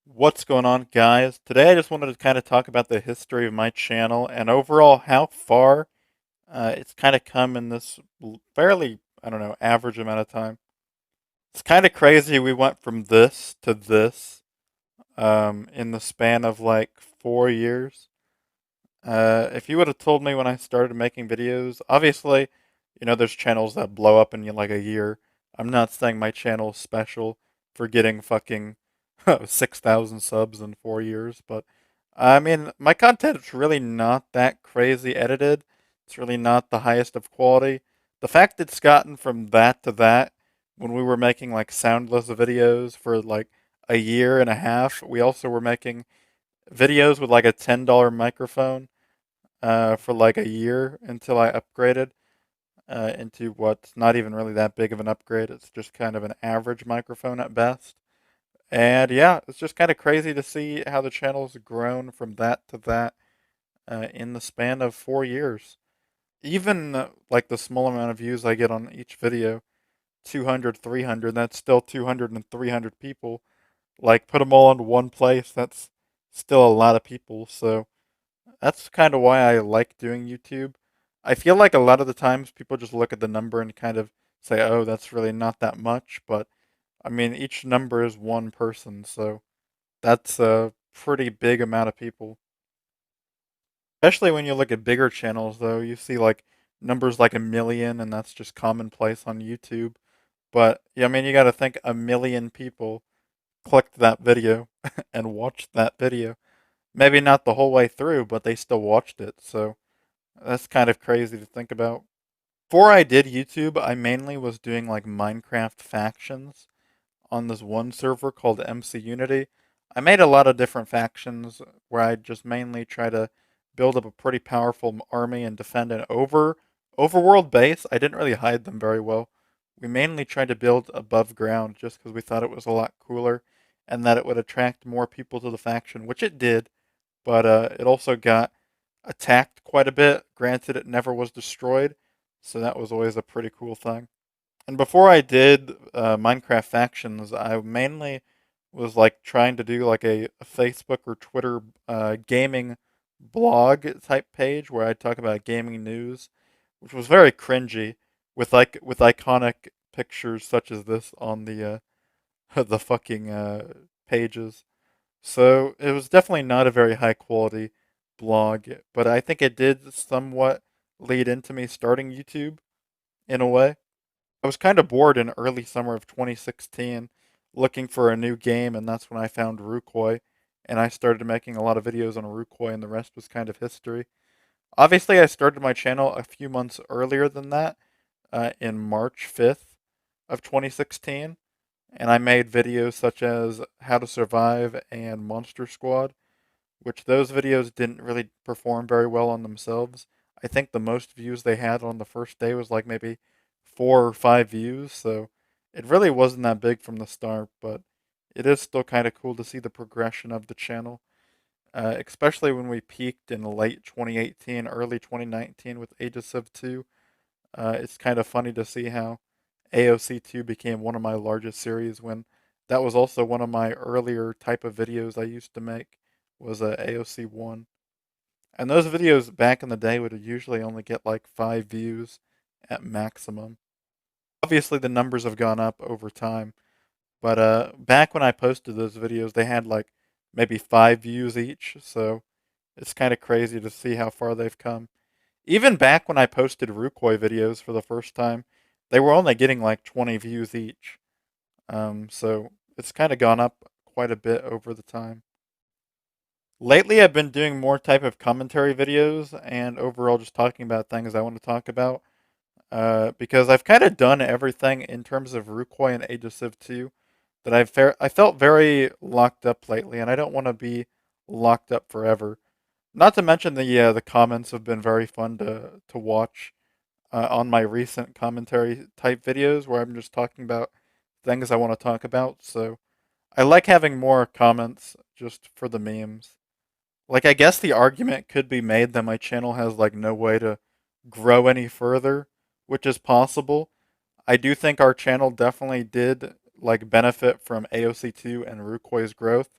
What's going on, guys? Today I just wanted to kind of talk about the history of my channel and overall how far it's kind of come in this fairly, I don't know, average amount of time. It's kind of crazy we went from this to this in the span of like 4 years. If you would have told me when I started making videos, obviously, there's channels that blow up in like a year. I'm not saying my channel is special for getting fucking 6,000 subs in 4 years, but I mean, my content's really not that crazy edited. It's really not the highest of quality. The fact it's gotten from that to that, when we were making like soundless videos for like a year and a half, we also were making videos with like a $10 microphone for like a year until I upgraded into what's not even really that big of an upgrade. It's just kind of an average microphone at best. And yeah, it's just kind of crazy to see how the channel's grown from that to that in the span of 4 years. Even like the small amount of views I get on each video, 200, 300, that's still 200 and 300 people. Like, put them all in one place, that's still a lot of people. So, that's kind of why I like doing YouTube. I feel like a lot of the times people just look at the number and kind of say, oh, that's really not that much. But I mean, each number is one person, so that's a pretty big amount of people. Especially when you look at bigger channels, though, you see like numbers like a million, and that's just commonplace on YouTube. But yeah, I mean, you got to think a million people clicked that video and watched that video. Maybe not the whole way through, but they still watched it. So that's kind of crazy to think about. Before I did YouTube, I mainly was doing like Minecraft factions on this one server called MC Unity. I made a lot of different factions where I just mainly try to build up a pretty powerful army and defend an overworld base. I didn't really hide them very well. We mainly tried to build above ground just because we thought it was a lot cooler and that it would attract more people to the faction, which it did, but it also got attacked quite a bit. Granted, it never was destroyed, so that was always a pretty cool thing. And before I did Minecraft factions, I mainly was like trying to do like a Facebook or Twitter gaming blog type page where I talk about gaming news, which was very cringy with iconic pictures such as this on the the fucking pages. So it was definitely not a very high quality blog, but I think it did somewhat lead into me starting YouTube in a way. I was kind of bored in early summer of 2016 looking for a new game, and that's when I found Rukoi, and I started making a lot of videos on Rukoi, and the rest was kind of history. Obviously, I started my channel a few months earlier than that, in March 5th of 2016, and I made videos such as How to Survive and Monster Squad, which those videos didn't really perform very well on themselves. I think the most views they had on the first day was like maybe 4 or 5 views, so it really wasn't that big from the start, but it is still kind of cool to see the progression of the channel, especially when we peaked in late 2018, early 2019 with Age of Civ 2. It's kind of funny to see how AOC 2 became one of my largest series when that was also one of my earlier type of videos I used to make was AOC 1. And those videos back in the day would usually only get like 5 views at maximum. Obviously, the numbers have gone up over time, but back when I posted those videos, they had like maybe 5 views each. So it's kind of crazy to see how far they've come. Even back when I posted Rukoi videos for the first time, they were only getting like 20 views each. So it's kind of gone up quite a bit over the time. Lately, I've been doing more type of commentary videos and overall just talking about things I want to talk about. Because I've kind of done everything in terms of Rukoi and Age of Civ 2 that I felt very locked up lately, and I don't want to be locked up forever. Not to mention the comments have been very fun to watch on my recent commentary type videos where I'm just talking about things I want to talk about. So I like having more comments just for the memes. Like, I guess the argument could be made that my channel has like no way to grow any further, which is possible. I do think our channel definitely did like benefit from AOC2 and Rukoi's growth.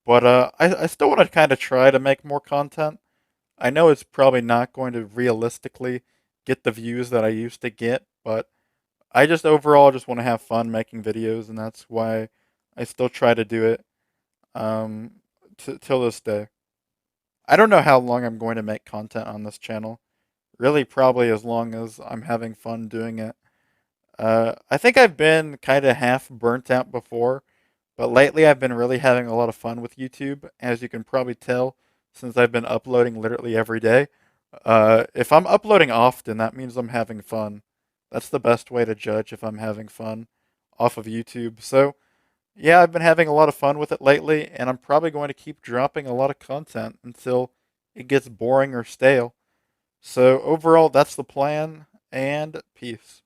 But I still want to kind of try to make more content. I know it's probably not going to realistically get the views that I used to get, but I just overall just want to have fun making videos, and that's why I still try to do it till this day. I don't know how long I'm going to make content on this channel. Really, probably as long as I'm having fun doing it. I think I've been kind of half burnt out before, but lately I've been really having a lot of fun with YouTube, as you can probably tell since I've been uploading literally every day. If I'm uploading often, that means I'm having fun. That's the best way to judge if I'm having fun off of YouTube. So, yeah, I've been having a lot of fun with it lately, and I'm probably going to keep dropping a lot of content until it gets boring or stale. So, overall, that's the plan, and peace.